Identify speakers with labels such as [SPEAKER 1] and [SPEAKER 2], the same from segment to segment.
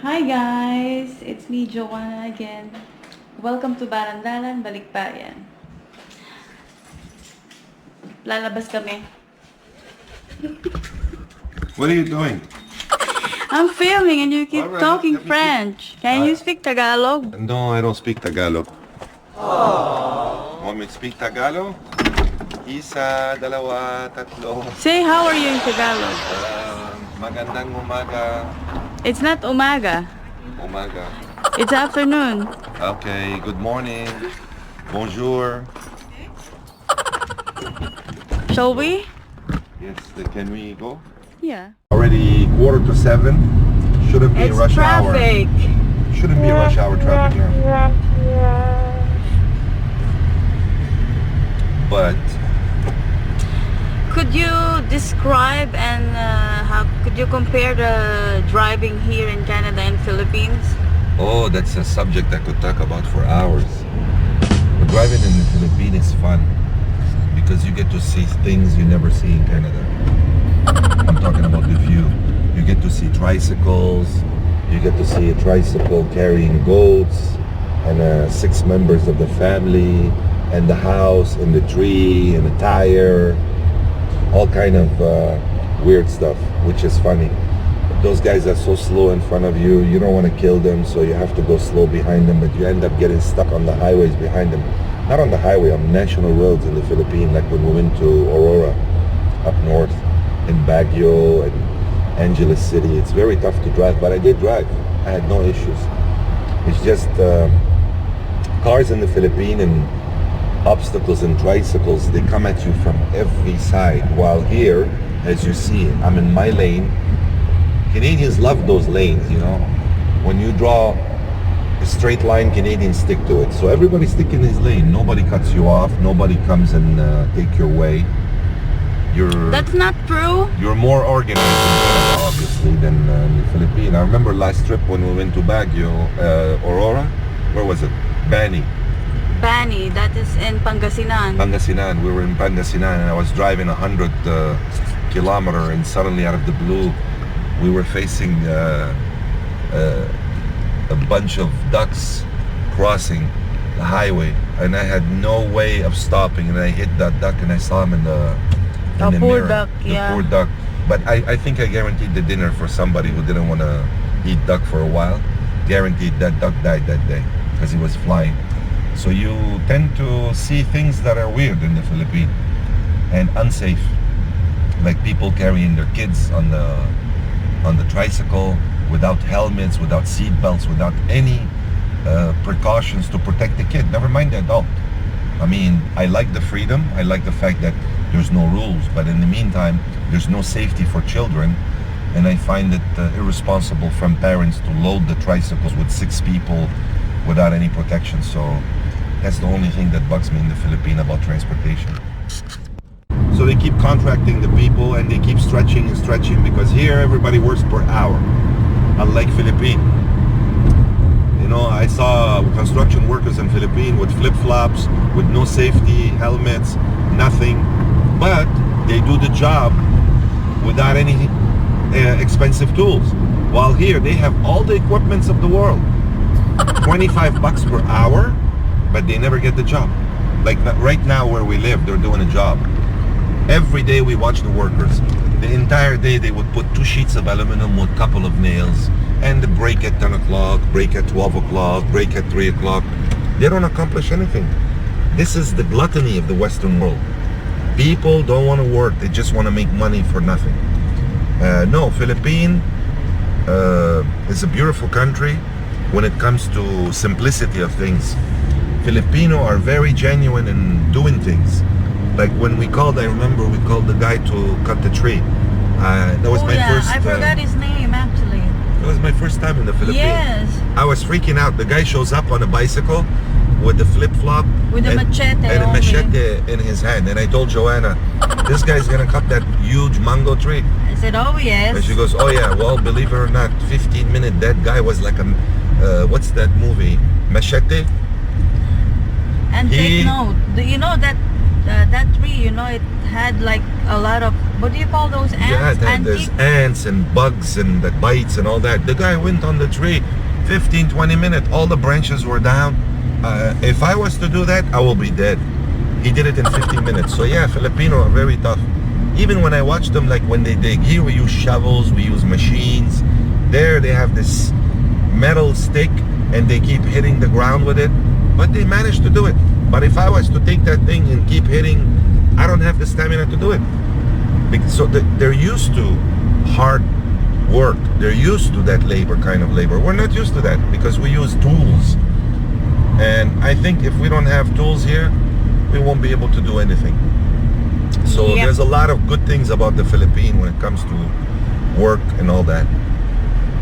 [SPEAKER 1] Hi guys! It's me, Joanna again. Welcome to Barandalan, Balikbayan. Lalabas kami.
[SPEAKER 2] What are you doing?
[SPEAKER 1] I'm filming and you keep
[SPEAKER 2] Alright,
[SPEAKER 1] talking
[SPEAKER 2] let me see.
[SPEAKER 1] French. Can you speak Tagalog?
[SPEAKER 2] No, I don't speak Tagalog. Want me to speak Tagalog? Isa, dalawa, tatlo.
[SPEAKER 1] Say how are you in Tagalog?
[SPEAKER 2] Magandang umaga.
[SPEAKER 1] It's not umaga.
[SPEAKER 2] Umaga.
[SPEAKER 1] It's afternoon.
[SPEAKER 2] Okay, good morning. Bonjour.
[SPEAKER 1] Shall we?
[SPEAKER 2] Yes, can we go?
[SPEAKER 1] Yeah.
[SPEAKER 2] Already 6:45. Shouldn't be
[SPEAKER 1] It's
[SPEAKER 2] rush
[SPEAKER 1] traffic.
[SPEAKER 2] hour. Shouldn't be rush hour traffic here. But
[SPEAKER 1] Could you describe and how could you compare the driving here in Canada and Philippines?
[SPEAKER 2] oh, that's a subject I could talk about for hours. But driving in the Philippines is fun because you get to see things you never see in Canada. I'm talking about the view. You get to see tricycles. You get to see a tricycle carrying goats and 6 members of the family and the house and the tree and the tire. All kind of weird stuff, which is funny. Those guys are so slow in front of you, you don't want to kill them, so you have to go slow behind them, but you end up getting stuck on the highways behind them. Not on the highway, on national roads in the Philippines, like when we went to Aurora, up north, in Baguio and Angeles City. It's very tough to drive, but I did drive. I had no issues. It's just cars in the Philippines and obstacles and tricycles, they come at you from every side. While here, as you see, I'm in my lane. Canadians love those lanes, you know. When you draw a straight line, Canadians stick to it. So everybody stick in his lane. Nobody cuts you off. Nobody comes and take your way.
[SPEAKER 1] That's not true.
[SPEAKER 2] You're more organized in Canada, obviously, than in the Philippines. I remember last trip when we went to Baguio, Aurora. Where was it?
[SPEAKER 1] Bani, that is in Pangasinan.
[SPEAKER 2] Pangasinan. We were in Pangasinan and I was driving 100 kilometer and suddenly out of the blue we were facing a bunch of ducks crossing the highway and I had no way of stopping and I hit that duck and I saw him in the
[SPEAKER 1] poor
[SPEAKER 2] mirror.
[SPEAKER 1] duck,
[SPEAKER 2] The
[SPEAKER 1] yeah.
[SPEAKER 2] poor duck. But I think I guaranteed the dinner for somebody who didn't want to eat duck for a while. Guaranteed that duck died that day because he was flying. So you tend to see things that are weird in the Philippines and unsafe, like people carrying their kids on the tricycle without helmets, without seat belts, without any precautions to protect the kid. Never mind the adult. I mean, I like the freedom. I like the fact that there's no rules, but in the meantime, there's no safety for children. And I find it irresponsible from parents to load the tricycles with 6 people without any protection. So that's the only thing that bugs me in the Philippines about transportation. So they keep contracting the people and they keep stretching and stretching because here everybody works per hour, unlike Philippines. You know, I saw construction workers in Philippines with flip-flops, with no safety, helmets, nothing. But they do the job without any expensive tools. While here they have all the equipments of the world. 25 bucks per hour, but they never get the job. Like right now where we live, they're doing a job. Every day we watch the workers. The entire day they would put 2 sheets of aluminum with a couple of nails and break at 10 o'clock, break at 12 o'clock, break at 3 o'clock. They don't accomplish anything. This is the gluttony of the Western world. People don't want to work. They just want to make money for nothing. No, Philippines is a beautiful country when it comes to simplicity of things. Filipino are very genuine in doing things. Like when we called, I remember we called the guy to cut the tree. That was my first.
[SPEAKER 1] I forgot his name actually.
[SPEAKER 2] It was my first time in the Philippines.
[SPEAKER 1] Yes.
[SPEAKER 2] I was freaking out. The guy shows up on a bicycle with the flip-flop
[SPEAKER 1] With a machete
[SPEAKER 2] and a
[SPEAKER 1] only.
[SPEAKER 2] machete in his hand. And I told Joanna, this guy's gonna cut that huge mango tree.
[SPEAKER 1] I said, oh yes.
[SPEAKER 2] And she goes, oh yeah, well, believe it or not, 15 minutes, that guy was like a, what's that movie? Machete?
[SPEAKER 1] And take note, do you know that that tree, you know, it had like a lot of What do you call those
[SPEAKER 2] Yeah,
[SPEAKER 1] ants?
[SPEAKER 2] there's
[SPEAKER 1] Antique?
[SPEAKER 2] ants and bugs and that bites and all that. The guy went on the tree 15, 20 minutes. All the branches were down. If I was to do that, I will be dead. He did it in 15 minutes. So yeah, Filipino are very tough. Even when I watch them, like when they dig, here we use shovels, we use machines. There they have this metal stick and they keep hitting the ground with it. But they managed to do it. But if I was to take that thing and keep hitting, I don't have the stamina to do it. So they're used to hard work. They're used to that labor, kind of labor. We're not used to that because we use tools. And I think if we don't have tools here, we won't be able to do anything. So
[SPEAKER 1] Yep.
[SPEAKER 2] there's a lot of good things about the Philippines when it comes to work and all that.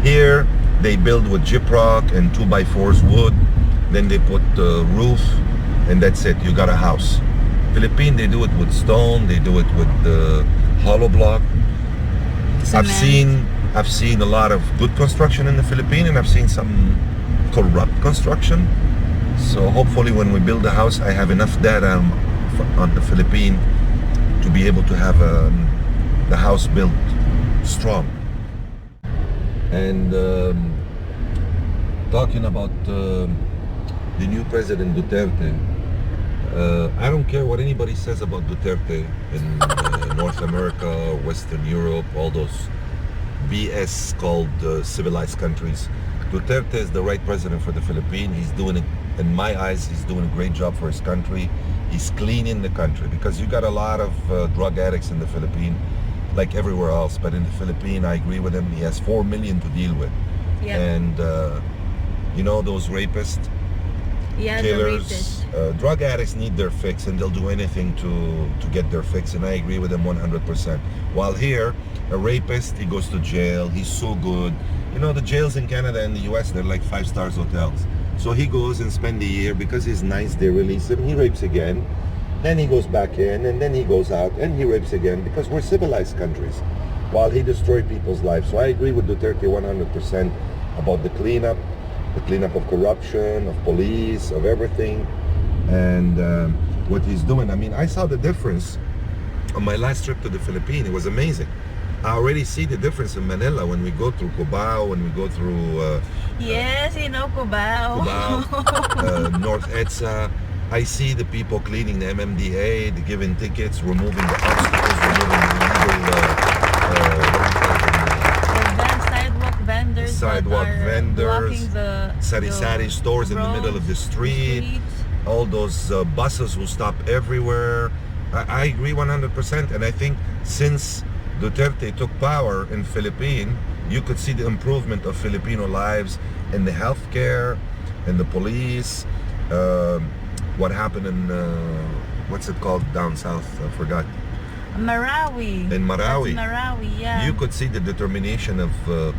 [SPEAKER 2] Here, they build with gyprock and 2x4s wood. Then they put the roof and that's it. You got a house. Philippines, they do it with stone. They do it with the hollow block.
[SPEAKER 1] Cement.
[SPEAKER 2] I've seen a lot of good construction in the Philippines, and I've seen some corrupt construction. So hopefully, when we build a house, I have enough data on the Philippines to be able to have the house built strong. And talking about the new president Duterte. I don't care what anybody says about Duterte in North America, Western Europe, all those BS called civilized countries. Duterte is the right president for the Philippines. He's doing it, in my eyes, he's doing a great job for his country. He's cleaning the country because you got a lot of drug addicts in the Philippines, like everywhere else. But in the Philippines, I agree with him. He has 4 million to deal with.
[SPEAKER 1] Yep.
[SPEAKER 2] And you know, those rapists,
[SPEAKER 1] Yeah, the
[SPEAKER 2] killers,
[SPEAKER 1] rapist.
[SPEAKER 2] drug addicts need their fix, and they'll do anything to get their fix, and I agree with them 100%. While here, a rapist, he goes to jail. He's so good. You know, the jails in Canada and the US, they're like 5-star hotels. So he goes and spend a year because he's nice. They release him. He rapes again. Then he goes back in, and then he goes out and he rapes again because we're civilized countries. While he destroyed people's lives. So I agree with Duterte 100% about the cleanup of corruption, of police, of everything, and what he's doing. I mean, I saw the difference on my last trip to the Philippines. It was amazing. I already see the difference in Manila when we go through Cubao, when we go through
[SPEAKER 1] Yes, you know, Cubao.
[SPEAKER 2] North EDSA. I see the people cleaning the MMDA, the giving tickets, removing the obstacles, removing the
[SPEAKER 1] Sidewalk vendors.
[SPEAKER 2] Sidewalk
[SPEAKER 1] that are
[SPEAKER 2] vendors,
[SPEAKER 1] blocking the
[SPEAKER 2] sari-sari stores in the middle of the street. All those buses who stop everywhere. I agree 100%, and I think since Duterte took power in Philippines, you could see the improvement of Filipino lives in the healthcare, in the police. What happened in what's it called down south? I forgot.
[SPEAKER 1] Marawi.
[SPEAKER 2] In Marawi.
[SPEAKER 1] That's Marawi, yeah.
[SPEAKER 2] You could see the determination of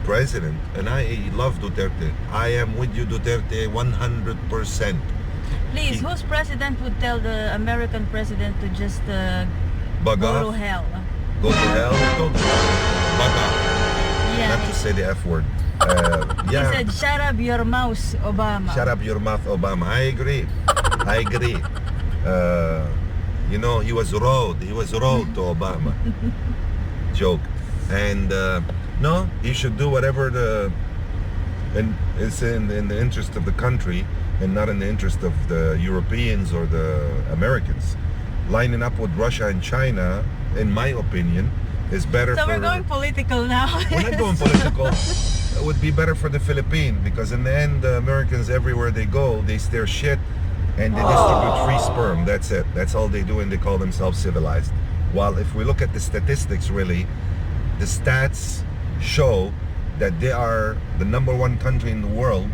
[SPEAKER 2] president, and I love Duterte. I am with you, Duterte, 100%.
[SPEAKER 1] Please, whose president would tell the American president to just
[SPEAKER 2] Bug
[SPEAKER 1] go
[SPEAKER 2] off,
[SPEAKER 1] to hell?
[SPEAKER 2] go to hell, go to bug off.
[SPEAKER 1] Yeah.
[SPEAKER 2] Not to say the F word.
[SPEAKER 1] He
[SPEAKER 2] Yeah.
[SPEAKER 1] said, "Shut up your mouth, Obama."
[SPEAKER 2] Shut up your mouth, Obama. I agree. I agree. You know, he was road to Obama. Joke. And no, he should do whatever is in the interest of the country and not in the interest of the Europeans or the Americans. Lining up with Russia and China, in my opinion, is better
[SPEAKER 1] So
[SPEAKER 2] for...
[SPEAKER 1] we're going political now.
[SPEAKER 2] We're not going political. It would be better for the Philippines because in the end, the Americans, everywhere they go, they stare shit and they distribute free sperm. That's it. That's all they do, and they call themselves civilized. While if we look at the statistics, really, the stats show that they are the #1 country in the world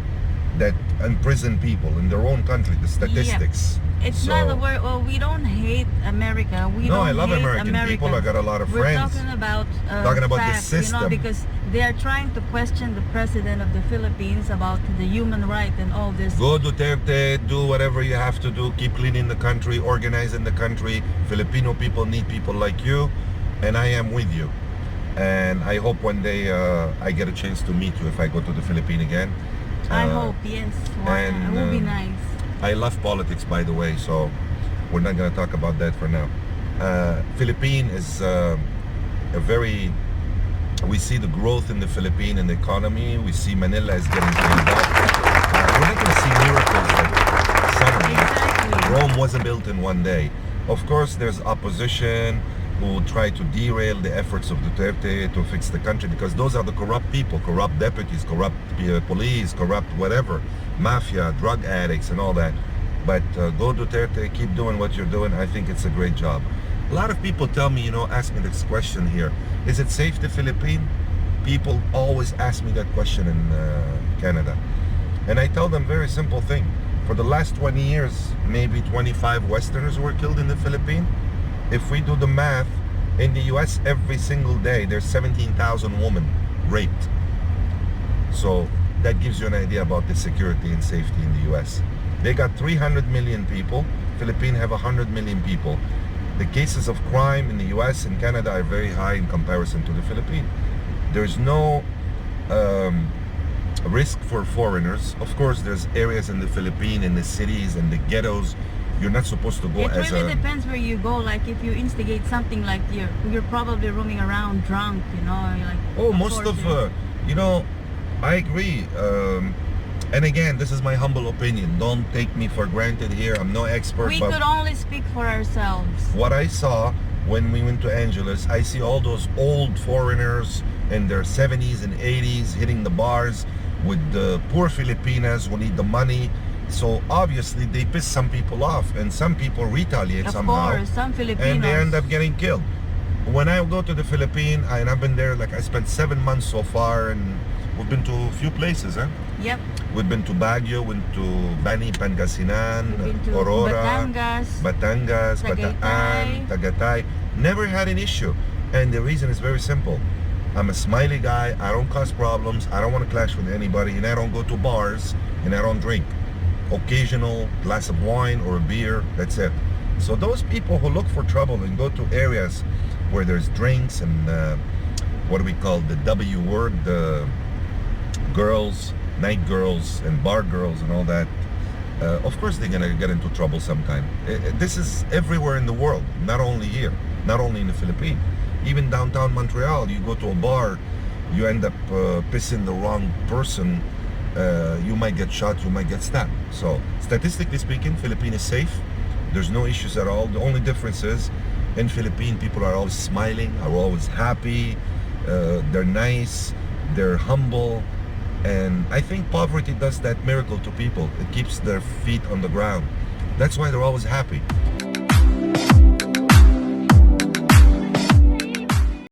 [SPEAKER 2] that imprison people in their own country. The statistics.
[SPEAKER 1] It's
[SPEAKER 2] So-
[SPEAKER 1] not the word. Well, we don't hate America. We
[SPEAKER 2] No,
[SPEAKER 1] don't
[SPEAKER 2] I love
[SPEAKER 1] hate
[SPEAKER 2] American people. I got a lot of
[SPEAKER 1] We're
[SPEAKER 2] friends.
[SPEAKER 1] talking about
[SPEAKER 2] the
[SPEAKER 1] facts,
[SPEAKER 2] system.
[SPEAKER 1] because they are trying to question the president of the Philippines about the human right and all this.
[SPEAKER 2] Go Duterte, do whatever you have to do, keep cleaning the country, organizing the country. Filipino people need people like you, and I am with you. And I hope one day I get a chance to meet you if I go to the Philippines again.
[SPEAKER 1] I hope, yes. Why?
[SPEAKER 2] and,
[SPEAKER 1] It will be nice.
[SPEAKER 2] I love politics, by the way, so we're not going to talk about that for now. Philippines is we see the growth in the Philippine and the economy. We see Manila is getting cleaned up. We're not going to see miracles like suddenly.
[SPEAKER 1] Exactly.
[SPEAKER 2] Rome wasn't built in one day. Of course, there's opposition who will try to derail the efforts of Duterte to fix the country, because those are the corrupt people, corrupt deputies, corrupt police, corrupt whatever, mafia, drug addicts and all that. But go Duterte, keep doing what you're doing. I think it's a great job. A lot of people tell me, ask me this question here. Is it safe to Philippine? People always ask me that question in Canada. And I tell them very simple thing. For the last 20 years, maybe 25 Westerners were killed in the Philippines. If we do the math, in the US every single day, there's 17,000 women raped. So that gives you an idea about the security and safety in the US. They got 300 million people. Philippines have 100 million people. The cases of crime in the US and Canada are very high in comparison to the Philippines. There's no risk for foreigners. Of course, there's areas in the Philippines, in the cities and the ghettos, you're not supposed to go
[SPEAKER 1] It really depends where you go. Like if you instigate something, like you're probably roaming around drunk, like.
[SPEAKER 2] Oh, most of I agree. And again, this is my humble opinion. Don't take me for granted here. I'm no expert.
[SPEAKER 1] We
[SPEAKER 2] but
[SPEAKER 1] could only speak for ourselves.
[SPEAKER 2] What I saw when we went to Angeles, I see all those old foreigners in their 70s and 80s hitting the bars with the poor Filipinas who need the money. So obviously they piss some people off, and some people retaliate somehow.
[SPEAKER 1] Of course, some Filipinos.
[SPEAKER 2] And they end up getting killed. When I go to the Philippines, and I've been there, like I spent 7 months so far, and we've been to a few places, huh?
[SPEAKER 1] Yep.
[SPEAKER 2] We've been to Baguio, went to Bani, Pangasinan,
[SPEAKER 1] We've been to
[SPEAKER 2] Aurora, Batangas,
[SPEAKER 1] Tagaytay.
[SPEAKER 2] Bataan, Tagaytay. Never had an issue. And the reason is very simple. I'm a smiley guy. I don't cause problems. I don't want to clash with anybody. And I don't go to bars. And I don't drink. Occasional glass of wine or a beer. That's it. So those people who look for trouble and go to areas where there's drinks and what do we call the W word? The girls, night girls and bar girls and all that. Of course they're gonna get into trouble sometime. This is everywhere in the world, not only here, not only in the Philippines. Even downtown Montreal, you go to a bar, you end up pissing the wrong person, you might get shot, you might get stabbed. So statistically speaking, Philippines is safe. There's no issues at all. The only difference is in Philippines, people are always smiling, are always happy, they're nice, they're humble. And I think poverty does that miracle to people. It keeps their feet on the ground. That's why they're always happy.